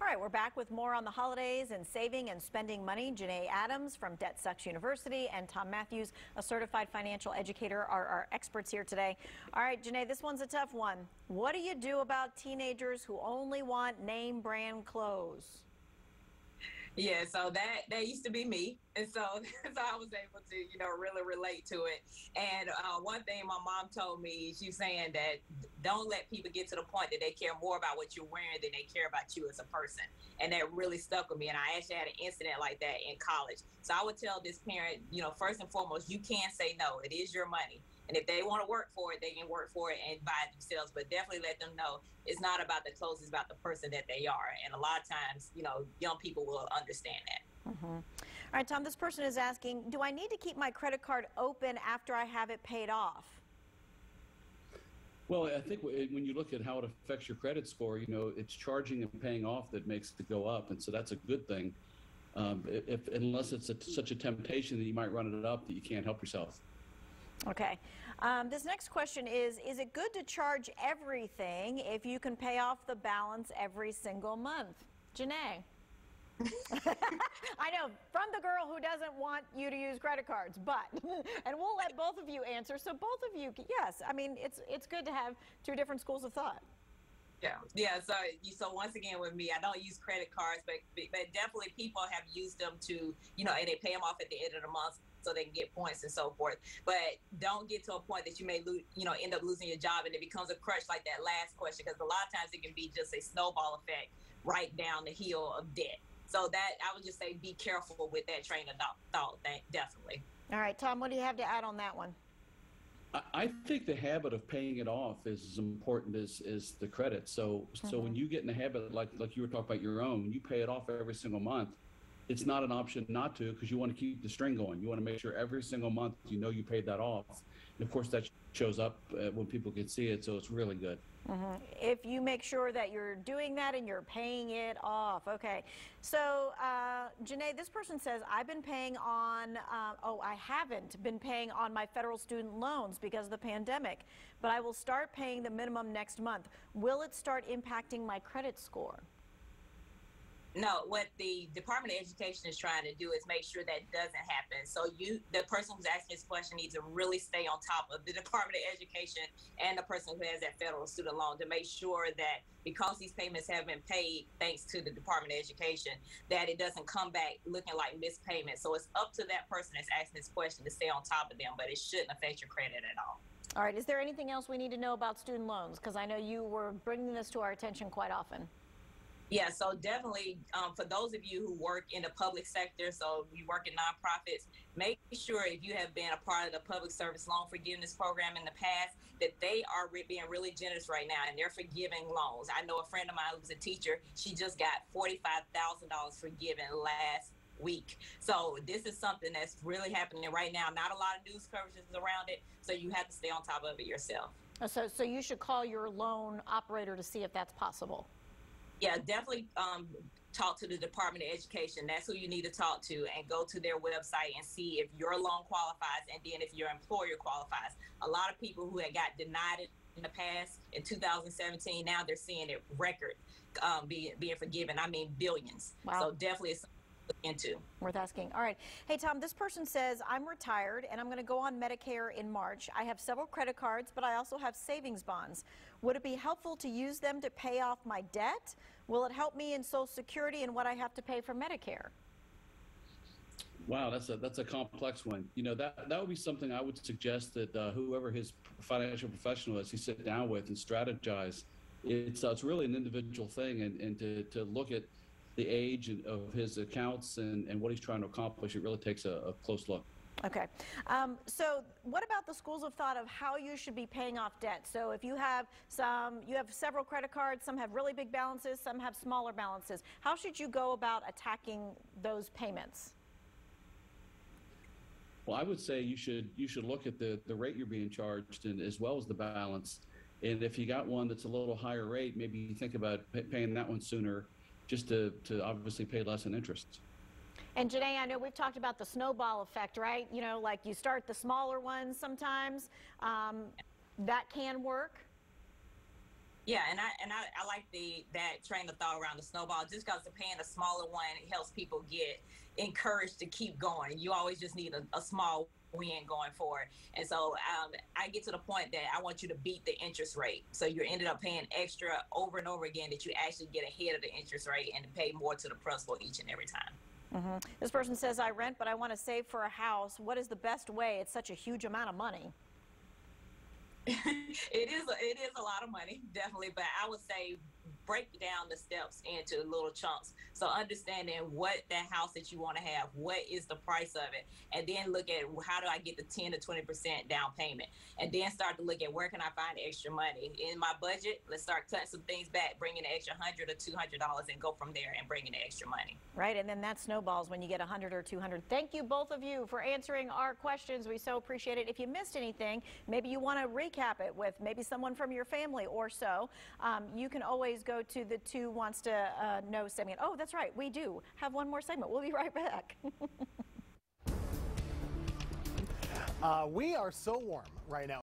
right, we're back with more on the holidays and saving and spending money. Janae Adams from Debt Sucks University and Tom Mathews, a certified financial educator, are our experts here today. All right, Janae, this one's a tough one. What do you do about teenagers who only want name brand clothes? Yeah, so that used to be me, and so I was able to, really relate to it. And one thing my mom told me, she was saying that don't let people get to the point that they care more about what you're wearing than they care about you as a person. And that really stuck with me. And I actually had an incident like that in college. So I would tell this parent, first and foremost, you can't say no. It is your money. And if they want to work for it, they can work for it and buy it themselves. But definitely let them know it's not about the clothes, it's about the person that they are. And a lot of times, young people will understand that. All right, Tom, this person is asking, do I need to keep my credit card open after I have it paid off? Well, I think when you look at how it affects your credit score, it's charging and paying off that makes it go up. And so that's a good thing, unless it's such a temptation that you might run it up that you can't help yourself. Okay. This next question is it good to charge everything if you can pay off the balance every single month? Janae. I know, from the girl who doesn't want you to use credit cards, but, and we'll let both of you answer. So both of you, yes, I mean, it's good to have two different schools of thought. Yeah. So once again with me, I don't use credit cards, but definitely people have used them to, and they pay them off at the end of the month so they can get points and so forth. But don't get to a point that you may lose, end up losing your job and it becomes a crutch like that last question, because a lot of times it can be just a snowball effect right down the hill of debt. So that I would just say be careful with that train of thought, definitely. All right, Tom, what do you have to add on that one? I think the habit of paying it off is as important as the credit. So when you get in the habit, like you were talking about your own, when you pay it off every single month, it's not an option not to, because you want to keep the string going. You want to make sure every single month you paid that off. And of course that shows up when people can see it, so it's really good. If you make sure that you're doing that and you're paying it off. Okay. So, Janae, this person says, I've been paying on, I haven't been paying on my federal student loans because of the pandemic, but I will start paying the minimum next month. Will it start impacting my credit score? No, what the Department of Education is trying to do is make sure that doesn't happen. So the person who's asking this question needs to really stay on top of the Department of Education and the person who has that federal student loan to make sure that because these payments have been paid thanks to the Department of Education, that it doesn't come back looking like missed payments. So it's up to that person that's asking this question to stay on top of them, but it shouldn't affect your credit at all. All right. Is there anything else we need to know about student loans? Because I know you were bringing this to our attention quite often. Yeah, so definitely for those of you who work in the public sector, so you work in nonprofits, make sure if you have been a part of the public service loan forgiveness program in the past, that they are being really generous right now and they're forgiving loans. I know a friend of mine who's a teacher, she just got $45,000 forgiven last week. So this is something that's really happening right now. Not a lot of news coverage is around it, so you have to stay on top of it yourself. So you should call your loan operator to see if that's possible. Yeah, definitely talk to the Department of Education. That's who you need to talk to, and go to their website and see if your loan qualifies and then if your employer qualifies. A lot of people who had got denied in the past in 2017, now they're seeing it record being forgiven. I mean, billions. Wow. So definitely it's into. Worth asking. All right. Hey, Tom, this person says, I'm retired and I'm going to go on Medicare in March. I have several credit cards, but I also have savings bonds. Would it be helpful to use them to pay off my debt? Will it help me in Social Security and what I have to pay for Medicare? Wow, that's a complex one. That would be something I would suggest that whoever his financial professional is, he sit down with and strategize. It's really an individual thing, and to look at the age of his accounts and what he's trying to accomplish, it really takes a close look. Okay. So what about the schools of thought of how you should be paying off debt? So if you have several credit cards, some have really big balances, some have smaller balances. How should you go about attacking those payments? Well, I would say you should look at the rate you're being charged and as well as the balance. And if you got one that's a little higher rate, maybe you think about paying that one sooner, just to obviously pay less in interest. And Janae, I know we've talked about the snowball effect, right? Like you start the smaller ones sometimes. That can work. Yeah, and I like that train of thought around the snowball. Just because they're paying a smaller one, it helps people get encouraged to keep going. You always just need a small win going forward. And so I get to the point that I want you to beat the interest rate. So you ended up paying extra over and over again, that you actually get ahead of the interest rate and pay more to the principal each and every time. This person says, I rent, but I want to save for a house. What is the best way? It's such a huge amount of money. It is a lot of money, definitely, but I would say break down the steps into little chunks. So understanding what that house that you want to have, what is the price of it, and then look at how do I get the 10 to 20% down payment, and then start to look at where can I find extra money in my budget. Let's start cutting some things back, bring in an extra $100 or $200, and go from there and bring in the extra money. Right, and then that snowballs when you get 100 or 200. Thank you, both of you, for answering our questions. We so appreciate it. If you missed anything, maybe you want to recap it with maybe someone from your family or so, you can always go to the Two Wants to Know segment. Oh, that's right, we do have one more segment. We'll be right back. We are so warm right now.